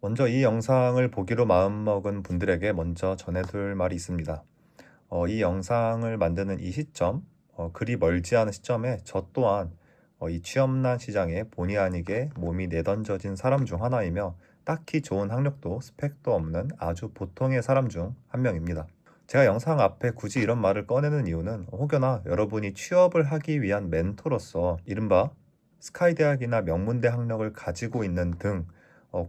먼저 이 영상을 보기로 마음먹은 분들에게 먼저 전해둘 말이 있습니다. 이 영상을 만드는 이 시점, 그리 멀지 않은 시점에 저 또한 이 취업난 시장에 본의 아니게 몸이 내던져진 사람 중 하나이며 딱히 좋은 학력도 스펙도 없는 아주 보통의 사람 중 한 명입니다. 제가 영상 앞에 굳이 이런 말을 꺼내는 이유는 혹여나 여러분이 취업을 하기 위한 멘토로서 이른바 스카이 대학이나 명문대 학력을 가지고 있는 등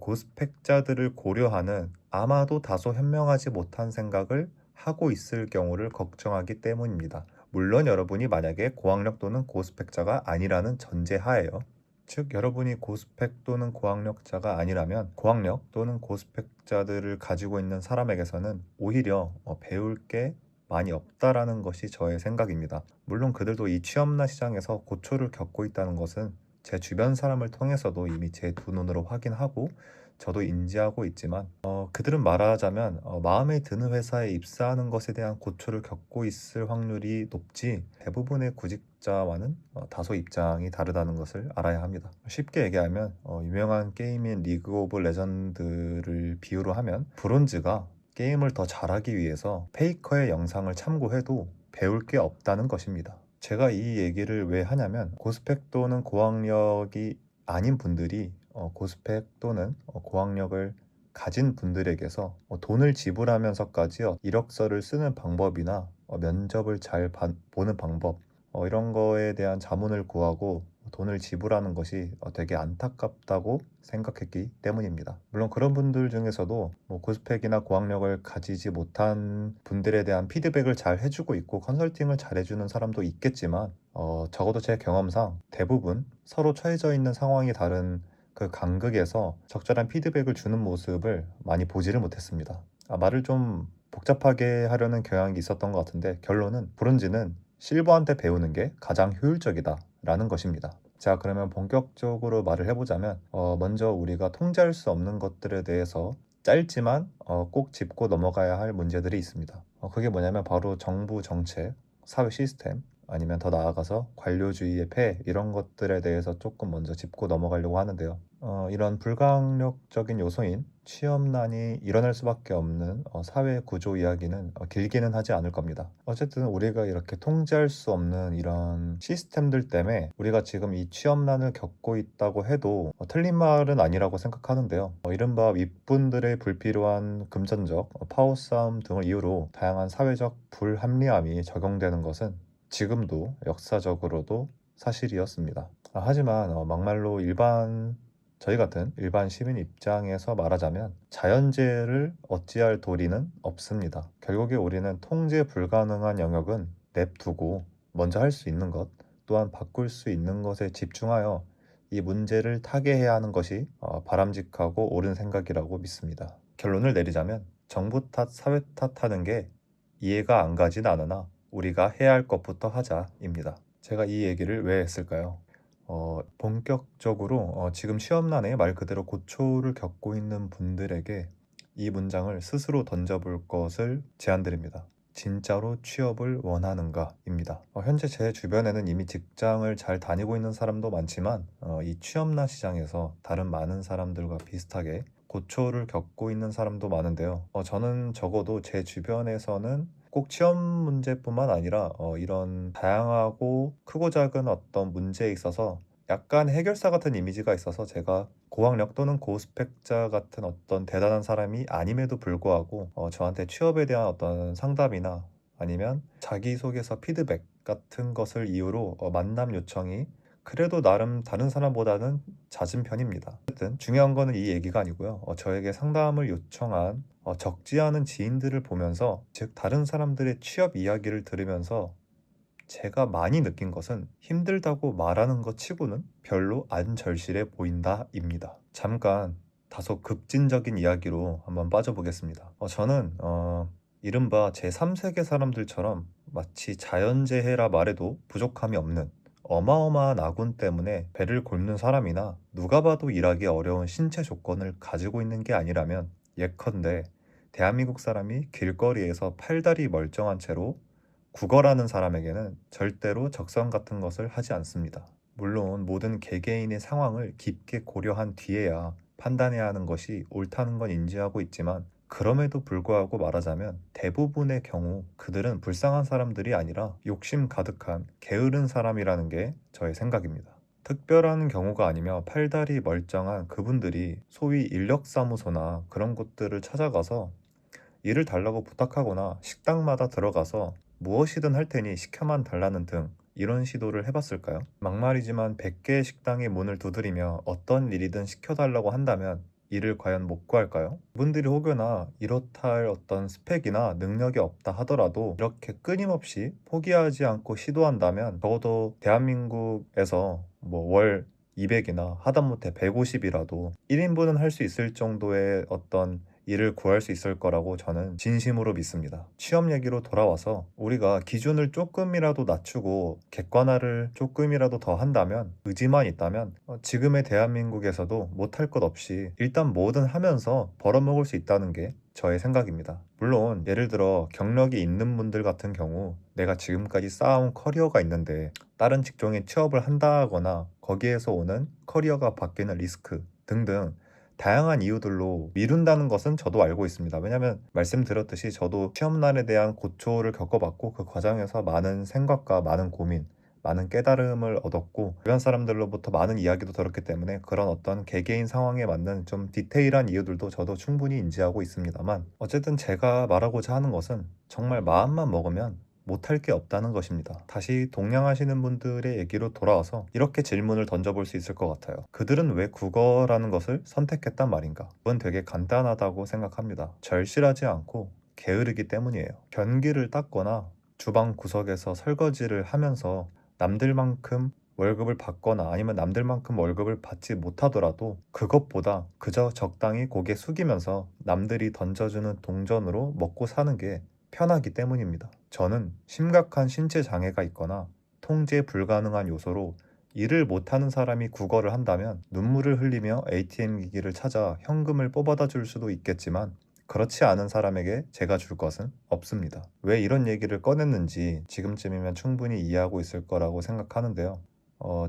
고스펙자들을 고려하는 아마도 다소 현명하지 못한 생각을 하고 있을 경우를 걱정하기 때문입니다. 물론 여러분이 만약에 고학력 또는 고스펙자가 아니라는 전제하에요. 즉 여러분이 고스펙 또는 고학력자가 아니라면 고학력 또는 고스펙자들을 가지고 있는 사람에게서는 오히려 배울 게 많이 없다라는 것이 저의 생각입니다. 물론 그들도 이 취업난 시장에서 고초를 겪고 있다는 것은 제 주변 사람을 통해서도 이미 제 두 눈으로 확인하고 저도 인지하고 있지만 그들은 말하자면 마음에 드는 회사에 입사하는 것에 대한 고초를 겪고 있을 확률이 높지 대부분의 구직자와는 다소 입장이 다르다는 것을 알아야 합니다. 쉽게 얘기하면 유명한 게임인 리그 오브 레전드를 비유로 하면 브론즈가 게임을 더 잘하기 위해서 페이커의 영상을 참고해도 배울 게 없다는 것입니다. 제가 이 얘기를 왜 하냐면 고스펙 또는 고학력이 아닌 분들이 고스펙 또는 고학력을 가진 분들에게서 돈을 지불하면서까지요 이력서를 쓰는 방법이나 면접을 잘 보는 방법 이런 거에 대한 자문을 구하고 돈을 지불하는 것이 되게 안타깝다고 생각했기 때문입니다. 물론 그런 분들 중에서도 고스펙이나 고학력을 가지지 못한 분들에 대한 피드백을 잘 해주고 있고 컨설팅을 잘 해주는 사람도 있겠지만 적어도 제 경험상 대부분 서로 처해져 있는 상황이 다른 그 간극에서 적절한 피드백을 주는 모습을 많이 보지를 못했습니다. 말을 좀 복잡하게 하려는 경향이 있었던 것 같은데 결론은 브론즈는 실버한테 배우는 게 가장 효율적이다 라는 것입니다. 자, 그러면 본격적으로 말을 해보자면 먼저 우리가 통제할 수 없는 것들에 대해서 짧지만 꼭 짚고 넘어가야 할 문제들이 있습니다. 그게 뭐냐면 바로 정부 정책, 사회 시스템, 아니면 더 나아가서 관료주의의 폐해 이런 것들에 대해서 조금 먼저 짚고 넘어가려고 하는데요. 이런 불가항력적인 요소인 취업난이 일어날 수밖에 없는 사회 구조 이야기는 길게는 하지 않을 겁니다. 어쨌든 우리가 이렇게 통제할 수 없는 이런 시스템들 때문에 우리가 지금 이 취업난을 겪고 있다고 해도 틀린 말은 아니라고 생각하는데요. 이른바 윗분들의 불필요한 금전적 파워싸움 등을 이유로 다양한 사회적 불합리함이 적용되는 것은 지금도 역사적으로도 사실이었습니다. 하지만 막말로 저희 같은 일반 시민 입장에서 말하자면 자연재해를 어찌할 도리는 없습니다. 결국에 우리는 통제 불가능한 영역은 냅두고 먼저 할 수 있는 것 또한 바꿀 수 있는 것에 집중하여 이 문제를 타개해야 하는 것이 바람직하고 옳은 생각이라고 믿습니다. 결론을 내리자면 정부 탓, 사회 탓하는 게 이해가 안 가진 않으나 우리가 해야 할 것부터 하자입니다. 제가 이 얘기를 왜 했을까요? 본격적으로 지금 취업난에 말 그대로 고초를 겪고 있는 분들에게 이 문장을 스스로 던져볼 것을 제안드립니다. 진짜로 취업을 원하는가입니다. 현재 제 주변에는 이미 직장을 잘 다니고 있는 사람도 많지만 이 취업난 시장에서 다른 많은 사람들과 비슷하게 고초를 겪고 있는 사람도 많은데요. 저는 적어도 제 주변에서는 꼭 취업 문제뿐만 아니라 이런 다양하고 크고 작은 어떤 문제에 있어서 약간 해결사 같은 이미지가 있어서 제가 고학력 또는 고스펙자 같은 어떤 대단한 사람이 아님에도 불구하고 저한테 취업에 대한 어떤 상담이나 아니면 자기소개서 피드백 같은 것을 이유로 만남 요청이 그래도 나름 다른 사람보다는 잦은 편입니다. 어쨌든 중요한 거는 이 얘기가 아니고요. 저에게 상담을 요청한 적지 않은 지인들을 보면서 즉 다른 사람들의 취업 이야기를 들으면서 제가 많이 느낀 것은 힘들다고 말하는 것 치고는 별로 안 절실해 보인다입니다. 잠깐 다소 급진적인 이야기로 한번 빠져보겠습니다. 저는 이른바 제3세계 사람들처럼 마치 자연재해라 말해도 부족함이 없는 어마어마한 아군 때문에 배를 곪는 사람이나 누가 봐도 일하기 어려운 신체 조건을 가지고 있는 게 아니라면 예컨대 대한민국 사람이 길거리에서 팔다리 멀쩡한 채로 국어라는 사람에게는 절대로 적성 같은 것을 하지 않습니다. 물론 모든 개개인의 상황을 깊게 고려한 뒤에야 판단해야 하는 것이 옳다는 건 인지하고 있지만 그럼에도 불구하고 말하자면 대부분의 경우 그들은 불쌍한 사람들이 아니라 욕심 가득한 게으른 사람이라는 게 저의 생각입니다. 특별한 경우가 아니며 팔다리 멀쩡한 그분들이 소위 인력사무소나 그런 곳들을 찾아가서 일을 달라고 부탁하거나 식당마다 들어가서 무엇이든 할 테니 시켜만 달라는 등 이런 시도를 해봤을까요? 막말이지만 100개의 식당의 문을 두드리며 어떤 일이든 시켜달라고 한다면 이를 과연 못 구할까요? 그분들이 혹여나 이렇다 할 어떤 스펙이나 능력이 없다 하더라도 이렇게 끊임없이 포기하지 않고 시도한다면 적어도 대한민국에서 뭐 월 200이나 하다못해 150이라도 1인분은 할 수 있을 정도의 어떤 일을 구할 수 있을 거라고 저는 진심으로 믿습니다. 취업 얘기로 돌아와서 우리가 기준을 조금이라도 낮추고 객관화를 조금이라도 더 한다면 의지만 있다면 지금의 대한민국에서도 못할 것 없이 일단 뭐든 하면서 벌어먹을 수 있다는 게 저의 생각입니다. 물론 예를 들어 경력이 있는 분들 같은 경우 내가 지금까지 쌓아온 커리어가 있는데 다른 직종에 취업을 한다거나 거기에서 오는 커리어가 바뀌는 리스크 등등 다양한 이유들로 미룬다는 것은 저도 알고 있습니다. 왜냐하면 말씀드렸듯이 저도 취업난에 대한 고초를 겪어봤고 그 과정에서 많은 생각과 많은 고민, 많은 깨달음을 얻었고 주변 사람들로부터 많은 이야기도 들었기 때문에 그런 어떤 개개인 상황에 맞는 좀 디테일한 이유들도 저도 충분히 인지하고 있습니다만 어쨌든 제가 말하고자 하는 것은 정말 마음만 먹으면 못할 게 없다는 것입니다. 다시 동냥하시는 분들의 얘기로 돌아와서 이렇게 질문을 던져볼 수 있을 것 같아요. 그들은 왜 국어라는 것을 선택했단 말인가? 그건 되게 간단하다고 생각합니다. 절실하지 않고 게으르기 때문이에요. 변기를 닦거나 주방 구석에서 설거지를 하면서 남들만큼 월급을 받거나 아니면 남들만큼 월급을 받지 못하더라도 그것보다 그저 적당히 고개 숙이면서 남들이 던져주는 동전으로 먹고 사는 게 편하기 때문입니다. 저는 심각한 신체 장애가 있거나 통제 불가능한 요소로 일을 못하는 사람이 국어를 한다면 눈물을 흘리며 ATM 기기를 찾아 현금을 뽑아다 줄 수도 있겠지만 그렇지 않은 사람에게 제가 줄 것은 없습니다. 왜 이런 얘기를 꺼냈는지 지금쯤이면 충분히 이해하고 있을 거라고 생각하는데요.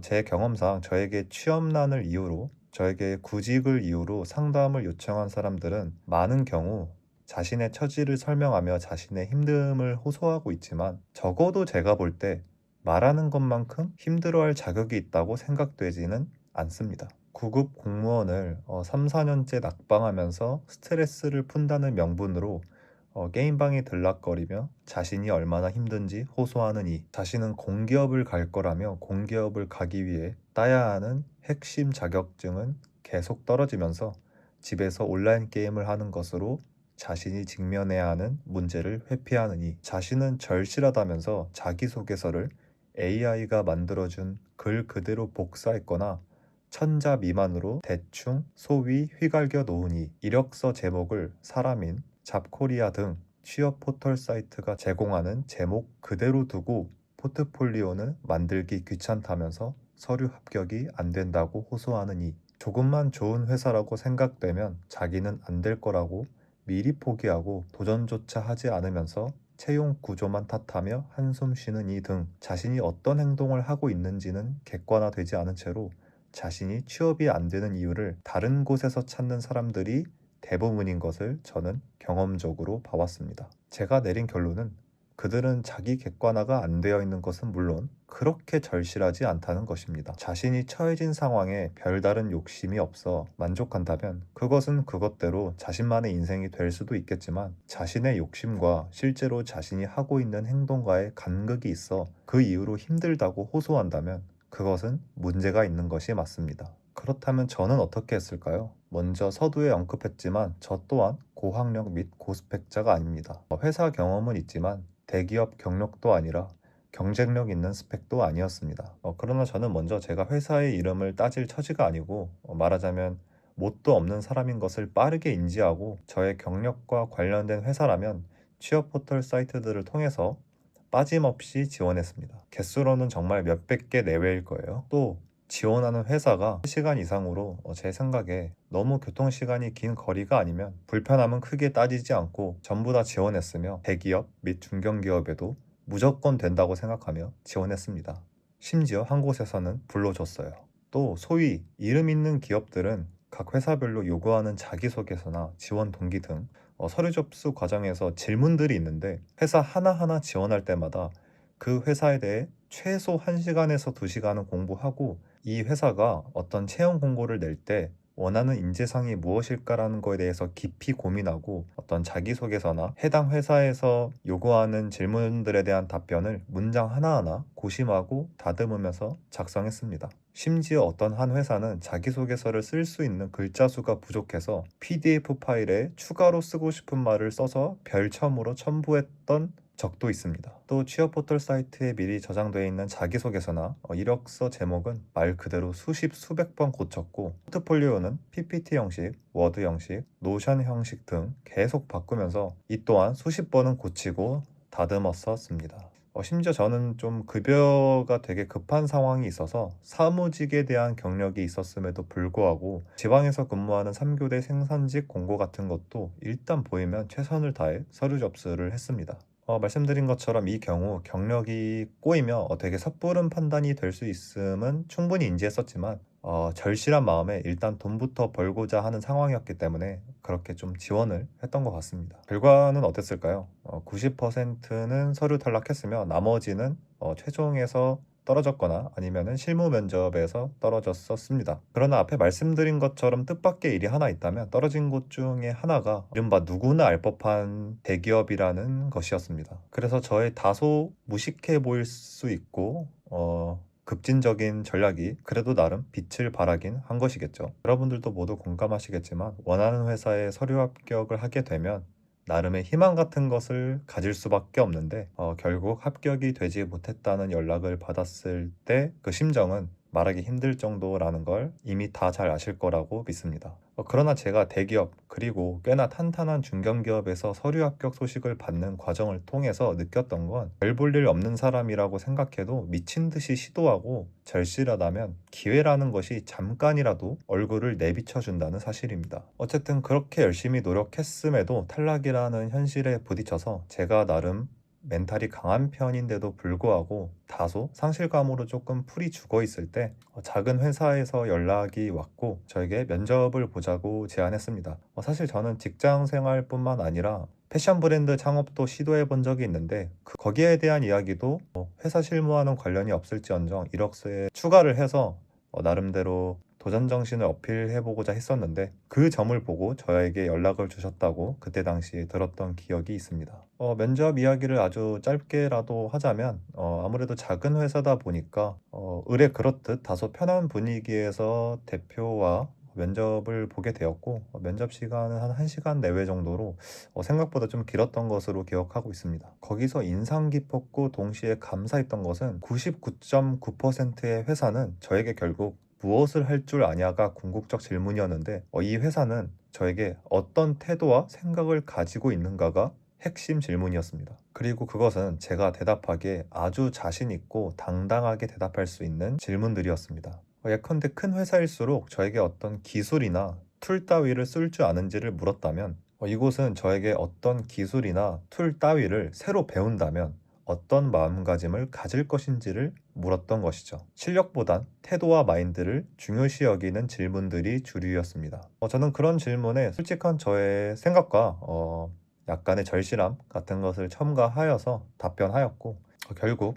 제 경험상 저에게 취업난을 이유로 저에게 구직을 이유로 상담을 요청한 사람들은 많은 경우 자신의 처지를 설명하며 자신의 힘듦을 호소하고 있지만 적어도 제가 볼 때 말하는 것만큼 힘들어할 자격이 있다고 생각되지는 않습니다. 구급 공무원을 3, 4년째 낙방하면서 스트레스를 푼다는 명분으로 게임방에 들락거리며 자신이 얼마나 힘든지 호소하는 이 자신은 공기업을 갈 거라며 공기업을 가기 위해 따야 하는 핵심 자격증은 계속 떨어지면서 집에서 온라인 게임을 하는 것으로 자신이 직면해야 하는 문제를 회피하느니 자신은 절실하다면서 자기소개서를 AI가 만들어준 글 그대로 복사했거나 천자 미만으로 대충 소위 휘갈겨 놓으니 이력서 제목을 사람인 잡코리아 등 취업 포털 사이트가 제공하는 제목 그대로 두고 포트폴리오는 만들기 귀찮다면서 서류 합격이 안 된다고 호소하느니 조금만 좋은 회사라고 생각되면 자기는 안 될 거라고 미리 포기하고 도전조차 하지 않으면서 채용 구조만 탓하며 한숨 쉬는 이 등 자신이 어떤 행동을 하고 있는지는 객관화되지 않은 채로 자신이 취업이 안 되는 이유를 다른 곳에서 찾는 사람들이 대부분인 것을 저는 경험적으로 봐왔습니다. 제가 내린 결론은 그들은 자기 객관화가 안 되어 있는 것은 물론 그렇게 절실하지 않다는 것입니다. 자신이 처해진 상황에 별다른 욕심이 없어 만족한다면 그것은 그것대로 자신만의 인생이 될 수도 있겠지만 자신의 욕심과 실제로 자신이 하고 있는 행동과의 간극이 있어 그 이후로 힘들다고 호소한다면 그것은 문제가 있는 것이 맞습니다. 그렇다면 저는 어떻게 했을까요? 먼저 서두에 언급했지만 저 또한 고학력 및 고스펙자가 아닙니다. 회사 경험은 있지만 대기업 경력도 아니라 경쟁력 있는 스펙도 아니었습니다. 그러나 저는 먼저 제가 회사의 이름을 따질 처지가 아니고 말하자면 뭣도 없는 사람인 것을 빠르게 인지하고 저의 경력과 관련된 회사라면 취업 포털 사이트들을 통해서 빠짐없이 지원했습니다. 개수로는 정말 몇백 개 내외일 거예요. 또 지원하는 회사가 3시간 이상으로 제 생각에 너무 교통시간이 긴 거리가 아니면 불편함은 크게 따지지 않고 전부 다 지원했으며 대기업 및 중견기업에도 무조건 된다고 생각하며 지원했습니다. 심지어 한 곳에서는 불러줬어요. 또 소위 이름 있는 기업들은 각 회사별로 요구하는 자기소개서나 지원 동기 등 서류 접수 과정에서 질문들이 있는데 회사 하나하나 지원할 때마다 그 회사에 대해 최소 1시간에서 2시간은 공부하고 이 회사가 어떤 채용 공고를 낼 때 원하는 인재상이 무엇일까라는 거에 대해서 깊이 고민하고 어떤 자기소개서나 해당 회사에서 요구하는 질문들에 대한 답변을 문장 하나하나 고심하고 다듬으면서 작성했습니다. 심지어 어떤 한 회사는 자기소개서를 쓸 수 있는 글자 수가 부족해서 PDF 파일에 추가로 쓰고 싶은 말을 써서 별첨으로 첨부했던 적도 있습니다. 또 취업 포털 사이트에 미리 저장되어 있는 자기소개서나 이력서 제목은 말 그대로 수십 수백 번 고쳤고 포트폴리오는 PPT 형식, 워드 형식, 노션 형식 등 계속 바꾸면서 이 또한 수십 번은 고치고 다듬었었습니다. 심지어 저는 좀 급여가 되게 급한 상황이 있어서 사무직에 대한 경력이 있었음에도 불구하고 지방에서 근무하는 3교대 생산직 공고 같은 것도 일단 보이면 최선을 다해 서류 접수를 했습니다. 말씀드린 것처럼 이 경우 경력이 꼬이며 되게 섣부른 판단이 될 수 있음은 충분히 인지했었지만 절실한 마음에 일단 돈부터 벌고자 하는 상황이었기 때문에 그렇게 좀 지원을 했던 것 같습니다. 결과는 어땠을까요? 90%는 서류 탈락했으며 나머지는 최종에서 떨어졌거나 아니면은 실무 면접에서 떨어졌었습니다. 그러나 앞에 말씀드린 것처럼 뜻밖의 일이 하나 있다면 떨어진 곳 중에 하나가 이른바 누구나 알 법한 대기업이라는 것이었습니다. 그래서 저의 다소 무식해 보일 수 있고 급진적인 전략이 그래도 나름 빛을 발하긴 한 것이겠죠. 여러분들도 모두 공감하시겠지만 원하는 회사에 서류 합격을 하게 되면 나름의 희망 같은 것을 가질 수밖에 없는데 결국 합격이 되지 못했다는 연락을 받았을 때 그 심정은 말하기 힘들 정도라는 걸 이미 다 잘 아실 거라고 믿습니다. 그러나 제가 대기업 그리고 꽤나 탄탄한 중견기업에서 서류 합격 소식을 받는 과정을 통해서 느꼈던 건 별 볼 일 없는 사람이라고 생각해도 미친 듯이 시도하고 절실하다면 기회라는 것이 잠깐이라도 얼굴을 내비쳐 준다는 사실입니다. 어쨌든 그렇게 열심히 노력했음에도 탈락이라는 현실에 부딪혀서 제가 나름 멘탈이 강한 편인데도 불구하고 다소 상실감으로 조금 풀이 죽어 있을 때 작은 회사에서 연락이 왔고 저에게 면접을 보자고 제안했습니다. 사실 저는 직장 생활뿐만 아니라 패션 브랜드 창업도 시도해 본 적이 있는데 거기에 대한 이야기도 회사 실무와는 관련이 없을지언정 이력서에 추가를 해서 나름대로 도전 정신을 어필해보고자 했었는데 그 점을 보고 저에게 연락을 주셨다고 그때 당시에 들었던 기억이 있습니다. 면접 이야기를 아주 짧게라도 하자면 아무래도 작은 회사다 보니까 의뢰 그렇듯 다소 편한 분위기에서 대표와 면접을 보게 되었고 면접 시간은 한 1시간 내외 정도로 생각보다 좀 길었던 것으로 기억하고 있습니다. 거기서 인상 깊었고 동시에 감사했던 것은 99.9%의 회사는 저에게 결국 무엇을 할 줄 아냐가 궁극적 질문이었는데 이 회사는 저에게 어떤 태도와 생각을 가지고 있는가가 핵심 질문이었습니다. 그리고 그것은 제가 대답하기에 아주 자신 있고 당당하게 대답할 수 있는 질문들이었습니다. 예컨대 큰 회사일수록 저에게 어떤 기술이나 툴 따위를 쓸 줄 아는지를 물었다면 이곳은 저에게 어떤 기술이나 툴 따위를 새로 배운다면 어떤 마음가짐을 가질 것인지를 물었던 것이죠. 실력보단 태도와 마인드를 중요시 여기는 질문들이 주류였습니다. 저는 그런 질문에 솔직한 저의 생각과 약간의 절실함 같은 것을 첨가하여서 답변하였고 결국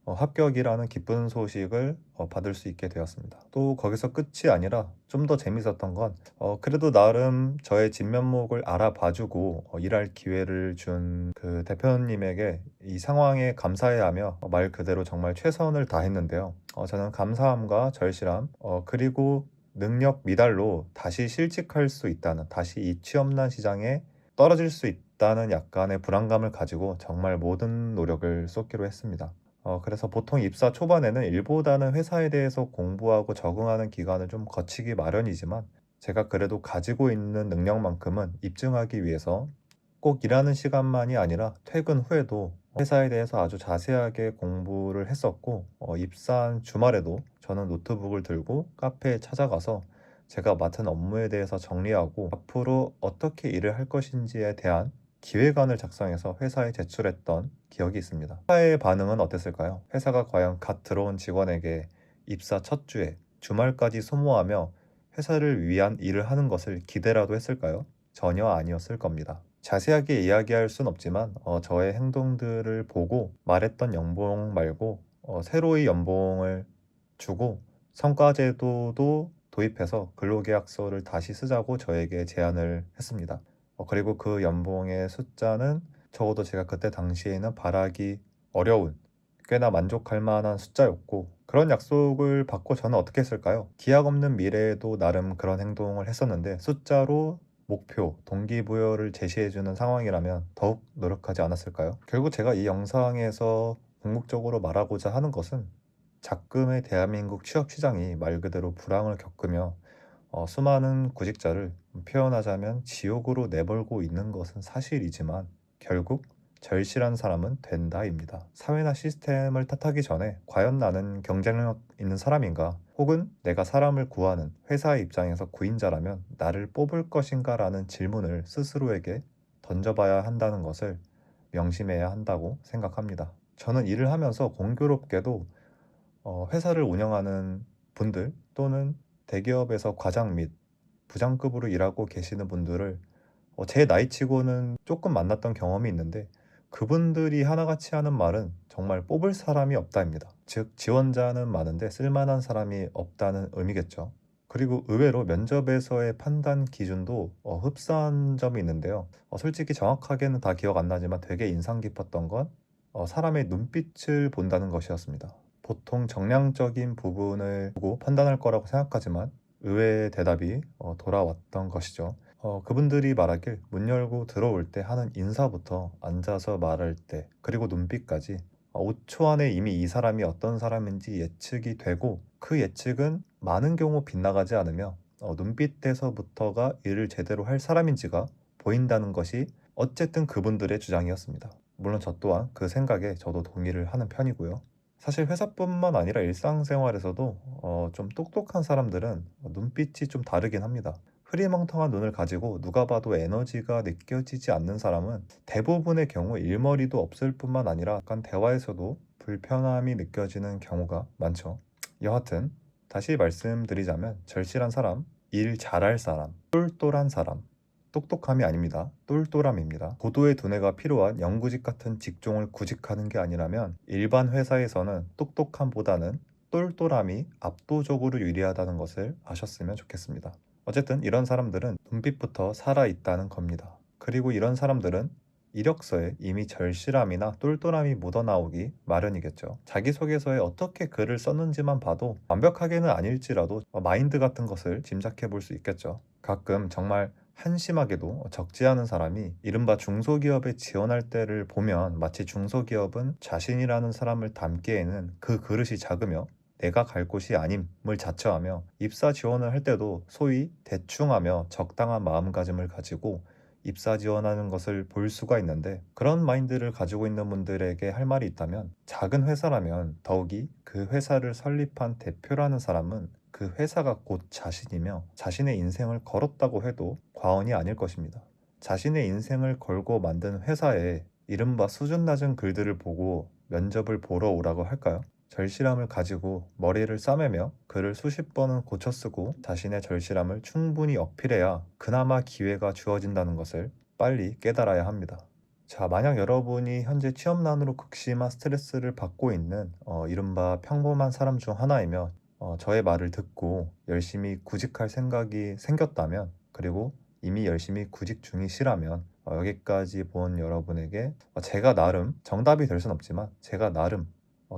합격이라는 기쁜 소식을 받을 수 있게 되었습니다. 또 거기서 끝이 아니라 좀 더 재밌었던 건 그래도 나름 저의 진면목을 알아봐주고 일할 기회를 준 그 대표님에게 이 상황에 감사해야 하며 말 그대로 정말 최선을 다했는데요. 저는 감사함과 절실함 그리고 능력 미달로 다시 실직할 수 있다는 다시 이 취업난 시장에 떨어질 수 있다는 약간의 불안감을 가지고 정말 모든 노력을 쏟기로 했습니다. 그래서 보통 입사 초반에는 일보다는 회사에 대해서 공부하고 적응하는 기간을 좀 거치기 마련이지만 제가 그래도 가지고 있는 능력만큼은 입증하기 위해서 꼭 일하는 시간만이 아니라 퇴근 후에도 회사에 대해서 아주 자세하게 공부를 했었고 입사한 주말에도 저는 노트북을 들고 카페에 찾아가서 제가 맡은 업무에 대해서 정리하고 앞으로 어떻게 일을 할 것인지에 대한 기획안을 작성해서 회사에 제출했던 기억이 있습니다. 회사의 반응은 어땠을까요? 회사가 과연 갓 들어온 직원에게 입사 첫 주에 주말까지 소모하며 회사를 위한 일을 하는 것을 기대라도 했을까요? 전혀 아니었을 겁니다. 자세하게 이야기할 순 없지만 저의 행동들을 보고 말했던 연봉 말고 새로이 연봉을 주고 성과제도도 도입해서 근로계약서를 다시 쓰자고 저에게 제안을 했습니다. 그리고 그 연봉의 숫자는 적어도 제가 그때 당시에는 바라기 어려운 꽤나 만족할 만한 숫자였고, 그런 약속을 받고 저는 어떻게 했을까요? 기약 없는 미래에도 나름 그런 행동을 했었는데 숫자로 목표, 동기부여를 제시해주는 상황이라면 더욱 노력하지 않았을까요? 결국 제가 이 영상에서 궁극적으로 말하고자 하는 것은, 작금의 대한민국 취업 시장이 말 그대로 불황을 겪으며 수많은 구직자를 표현하자면 지옥으로 내몰고 있는 것은 사실이지만 결국 절실한 사람은 된다입니다. 사회나 시스템을 탓하기 전에 과연 나는 경쟁력 있는 사람인가, 혹은 내가 사람을 구하는 회사의 입장에서 구인자라면 나를 뽑을 것인가 라는 질문을 스스로에게 던져봐야 한다는 것을 명심해야 한다고 생각합니다. 저는 일을 하면서 공교롭게도 회사를 운영하는 분들 또는 대기업에서 과장 및 부장급으로 일하고 계시는 분들을 제 나이치고는 조금 만났던 경험이 있는데, 그분들이 하나같이 하는 말은 정말 뽑을 사람이 없다입니다. 즉 지원자는 많은데 쓸만한 사람이 없다는 의미겠죠. 그리고 의외로 면접에서의 판단 기준도 흡사한 점이 있는데요. 솔직히 정확하게는 다 기억 안 나지만 되게 인상 깊었던 건 사람의 눈빛을 본다는 것이었습니다. 보통 정량적인 부분을 보고 판단할 거라고 생각하지만 의외의 대답이 돌아왔던 것이죠. 그분들이 말하길 문 열고 들어올 때 하는 인사부터 앉아서 말할 때 그리고 눈빛까지 5초 안에 이미 이 사람이 어떤 사람인지 예측이 되고, 그 예측은 많은 경우 빗나가지 않으며 눈빛에서부터가 일을 제대로 할 사람인지가 보인다는 것이 어쨌든 그분들의 주장이었습니다. 물론 저 또한 그 생각에 저도 동의를 하는 편이고요. 사실 회사뿐만 아니라 일상생활에서도 좀 똑똑한 사람들은 눈빛이 좀 다르긴 합니다. 흐리멍텅한 눈을 가지고 누가 봐도 에너지가 느껴지지 않는 사람은 대부분의 경우 일머리도 없을 뿐만 아니라 약간 대화에서도 불편함이 느껴지는 경우가 많죠. 여하튼 다시 말씀드리자면 절실한 사람, 일 잘할 사람, 똘똘한 사람, 똑똑함이 아닙니다. 똘똘함입니다. 고도의 두뇌가 필요한 영구직 같은 직종을 구직하는 게 아니라면 일반 회사에서는 똑똑함보다는 똘똘함이 압도적으로 유리하다는 것을 아셨으면 좋겠습니다. 어쨌든 이런 사람들은 눈빛부터 살아있다는 겁니다. 그리고 이런 사람들은 이력서에 이미 절실함이나 똘똘함이 묻어나오기 마련이겠죠. 자기소개서에 어떻게 글을 썼는지만 봐도 완벽하게는 아닐지라도 마인드 같은 것을 짐작해 볼 수 있겠죠. 가끔 정말 한심하게도 적지 않은 사람이 이른바 중소기업에 지원할 때를 보면 마치 중소기업은 자신이라는 사람을 담기에는 그 그릇이 작으며 내가 갈 곳이 아님을 자처하며 입사 지원을 할 때도 소위 대충하며 적당한 마음가짐을 가지고 입사 지원하는 것을 볼 수가 있는데, 그런 마인드를 가지고 있는 분들에게 할 말이 있다면, 작은 회사라면 더욱이 그 회사를 설립한 대표라는 사람은 그 회사가 곧 자신이며 자신의 인생을 걸었다고 해도 과언이 아닐 것입니다. 자신의 인생을 걸고 만든 회사에 이른바 수준 낮은 글들을 보고 면접을 보러 오라고 할까요? 절실함을 가지고 머리를 싸매며 글을 수십 번은 고쳐 쓰고 자신의 절실함을 충분히 어필해야 그나마 기회가 주어진다는 것을 빨리 깨달아야 합니다. 자, 만약 여러분이 현재 취업난으로 극심한 스트레스를 받고 있는 이른바 평범한 사람 중 하나이며 저의 말을 듣고 열심히 구직할 생각이 생겼다면, 그리고 이미 열심히 구직 중이시라면 여기까지 본 여러분에게 제가 나름 정답이 될 순 없지만 제가 나름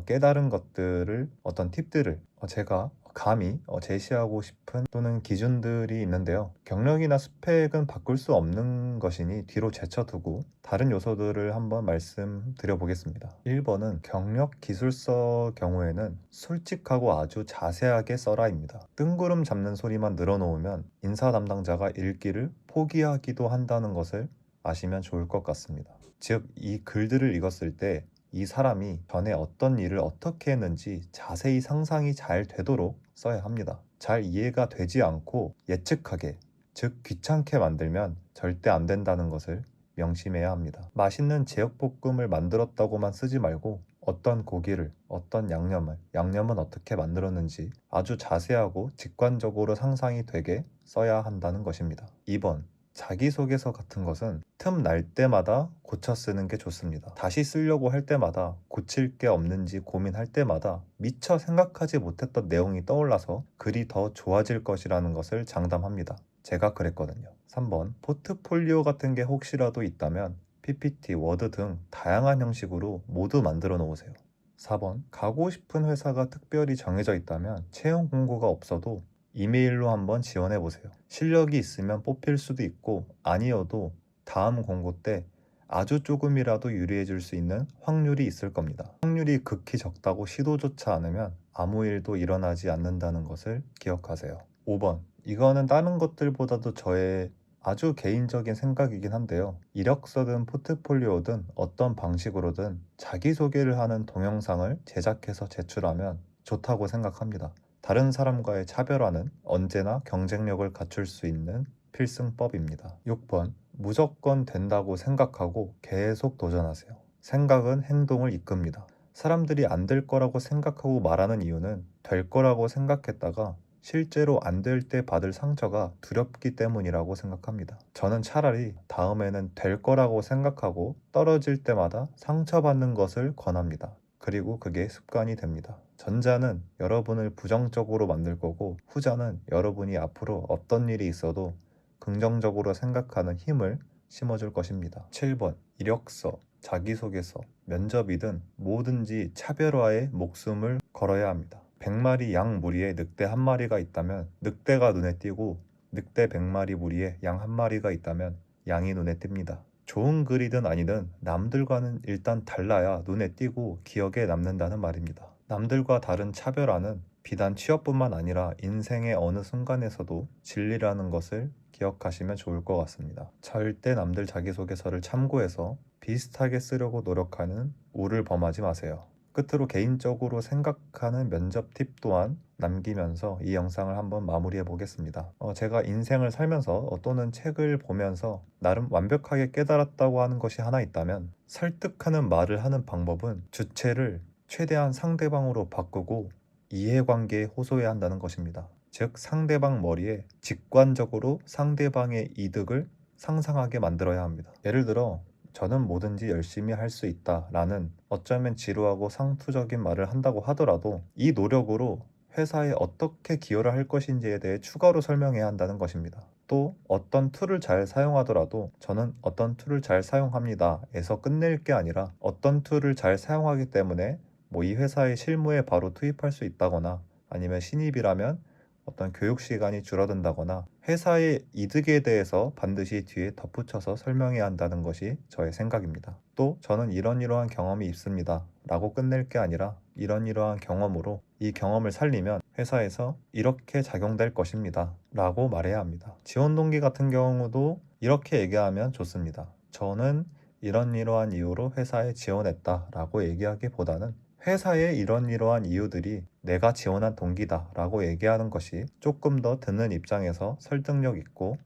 깨달은 것들을, 어떤 팁들을 제가 감히 제시하고 싶은 또는 기준들이 있는데요. 경력이나 스펙은 바꿀 수 없는 것이니 뒤로 제쳐두고 다른 요소들을 한번 말씀드려 보겠습니다. 1번은 경력 기술서 경우에는 솔직하고 아주 자세하게 써라입니다. 뜬구름 잡는 소리만 늘어놓으면 인사 담당자가 읽기를 포기하기도 한다는 것을 아시면 좋을 것 같습니다. 즉, 이 글들을 읽었을 때 이 사람이 전에 어떤 일을 어떻게 했는지 자세히 상상이 잘 되도록 써야 합니다. 잘 이해가 되지 않고 예측하게, 즉 귀찮게 만들면 절대 안 된다는 것을 명심해야 합니다. 맛있는 제육볶음을 만들었다고만 쓰지 말고 어떤 고기를, 어떤 양념은 어떻게 만들었는지 아주 자세하고 직관적으로 상상이 되게 써야 한다는 것입니다. 2번, 자기소개서 같은 것은 틈 날 때마다 고쳐 쓰는 게 좋습니다. 다시 쓰려고 할 때마다 고칠 게 없는지 고민할 때마다 미처 생각하지 못했던 내용이 떠올라서 글이 더 좋아질 것이라는 것을 장담합니다. 제가 그랬거든요. 3번, 포트폴리오 같은 게 혹시라도 있다면 PPT, 워드 등 다양한 형식으로 모두 만들어 놓으세요. 4번, 가고 싶은 회사가 특별히 정해져 있다면 채용 공고가 없어도 이메일로 한번 지원해 보세요. 실력이 있으면 뽑힐 수도 있고 아니어도 다음 공고 때 아주 조금이라도 유리해질 수 있는 확률이 있을 겁니다. 확률이 극히 적다고 시도조차 않으면 아무 일도 일어나지 않는다는 것을 기억하세요. 5번, 이거는 다른 것들보다도 저의 아주 개인적인 생각이긴 한데요. 이력서든 포트폴리오든 어떤 방식으로든 자기소개를 하는 동영상을 제작해서 제출하면 좋다고 생각합니다. 다른 사람과의 차별화는 언제나 경쟁력을 갖출 수 있는 필승법입니다. 6번, 무조건 된다고 생각하고 계속 도전하세요. 생각은 행동을 이끕니다. 사람들이 안 될 거라고 생각하고 말하는 이유는 될 거라고 생각했다가 실제로 안 될 때 받을 상처가 두렵기 때문이라고 생각합니다. 저는 차라리 다음에는 될 거라고 생각하고 떨어질 때마다 상처받는 것을 권합니다. 그리고 그게 습관이 됩니다. 전자는 여러분을 부정적으로 만들 거고 후자는 여러분이 앞으로 어떤 일이 있어도 긍정적으로 생각하는 힘을 심어줄 것입니다. 7번, 이력서, 자기소개서, 면접이든 뭐든지 차별화에 목숨을 걸어야 합니다. 100마리 양 무리에 늑대 한 마리가 있다면 늑대가 눈에 띄고 늑대 100마리 무리에 양 한 마리가 있다면 양이 눈에 띕니다. 좋은 글이든 아니든 남들과는 일단 달라야 눈에 띄고 기억에 남는다는 말입니다. 남들과 다른 차별화는 비단 취업뿐만 아니라 인생의 어느 순간에서도 진리라는 것을 기억하시면 좋을 것 같습니다. 절대 남들 자기소개서를 참고해서 비슷하게 쓰려고 노력하는 우를 범하지 마세요. 끝으로 개인적으로 생각하는 면접 팁 또한 남기면서 이 영상을 한번 마무리해 보겠습니다. 제가 인생을 살면서 또는 책을 보면서 나름 완벽하게 깨달았다고 하는 것이 하나 있다면 설득하는 말을 하는 방법은 주체를 최대한 상대방으로 바꾸고 이해관계에 호소해야 한다는 것입니다. 즉 상대방 머리에 직관적으로 상대방의 이득을 상상하게 만들어야 합니다. 예를 들어 저는 뭐든지 열심히 할 수 있다라는 어쩌면 지루하고 상투적인 말을 한다고 하더라도 이 노력으로 회사에 어떻게 기여를 할 것인지에 대해 추가로 설명해야 한다는 것입니다. 또 어떤 툴을 잘 사용하더라도 저는 어떤 툴을 잘 사용합니다 에서 끝낼 게 아니라 어떤 툴을 잘 사용하기 때문에 이 회사의 실무에 바로 투입할 수 있다거나 아니면 신입이라면 어떤 교육 시간이 줄어든다거나 회사의 이득에 대해서 반드시 뒤에 덧붙여서 설명해야 한다는 것이 저의 생각입니다. 또 저는 이러한 경험이 있습니다 라고 끝낼 게 아니라 이러한 경험으로 이 경험을 살리면 회사에서 이렇게 작용될 것입니다 라고 말해야 합니다. 지원 동기 같은 경우도 이렇게 얘기하면 좋습니다. 저는 이러한 이유로 회사에 지원했다 라고 얘기하기보다는 회사의 이러한 이유들이 내가 지원한 동기다 라고 얘기하는 것이 조금 더 듣는 입장에서 설득력 있고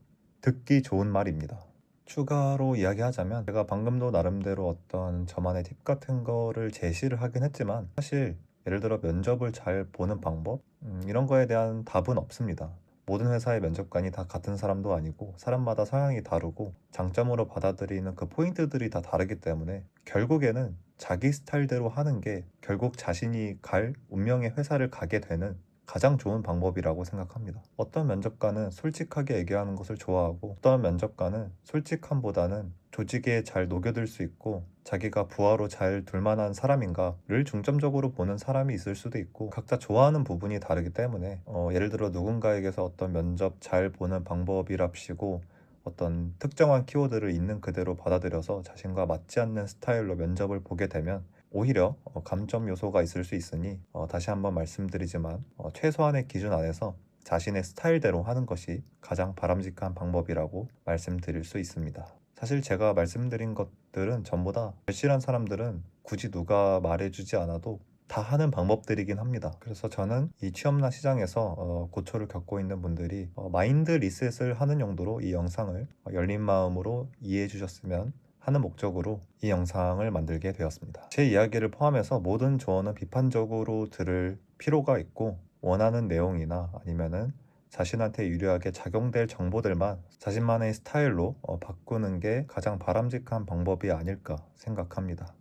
듣기 좋은 말입니다. 추가로 이야기하자면 제가 방금도 나름대로 어떤 저만의 팁 같은 거를 제시를 하긴 했지만 사실 예를 들어 면접을 잘 보는 방법 이런 거에 대한 답은 없습니다. 모든 회사의 면접관이 다 같은 사람도 아니고 사람마다 성향이 다르고 장점으로 받아들이는 그 포인트들이 다 다르기 때문에 결국에는 자기 스타일대로 하는 게 결국 자신이 갈 운명의 회사를 가게 되는 가장 좋은 방법이라고 생각합니다. 어떤 면접관은 솔직하게 얘기하는 것을 좋아하고 어떤 면접관은 솔직함보다는 조직에 잘 녹여들 수 있고 자기가 부하로 잘 둘만한 사람인가를 중점적으로 보는 사람이 있을 수도 있고 각자 좋아하는 부분이 다르기 때문에 예를 들어 누군가에게서 어떤 면접 잘 보는 방법이랍시고 어떤 특정한 키워드를 있는 그대로 받아들여서 자신과 맞지 않는 스타일로 면접을 보게 되면 오히려 감점 요소가 있을 수 있으니 다시 한번 말씀드리지만 최소한의 기준 안에서 자신의 스타일대로 하는 것이 가장 바람직한 방법이라고 말씀드릴 수 있습니다. 사실 제가 말씀드린 것들은 전부 다 절실한 사람들은 굳이 누가 말해주지 않아도 다 하는 방법들이긴 합니다. 그래서 저는 이 취업난 시장에서 고초를 겪고 있는 분들이 마인드 리셋을 하는 용도로 이 영상을 열린 마음으로 이해해 주셨으면 하는 목적으로 이 영상을 만들게 되었습니다. 제 이야기를 포함해서 모든 조언은 비판적으로 들을 필요가 있고, 원하는 내용이나 아니면은 자신한테 유리하게 작용될 정보들만 자신만의 스타일로 바꾸는 게 가장 바람직한 방법이 아닐까 생각합니다.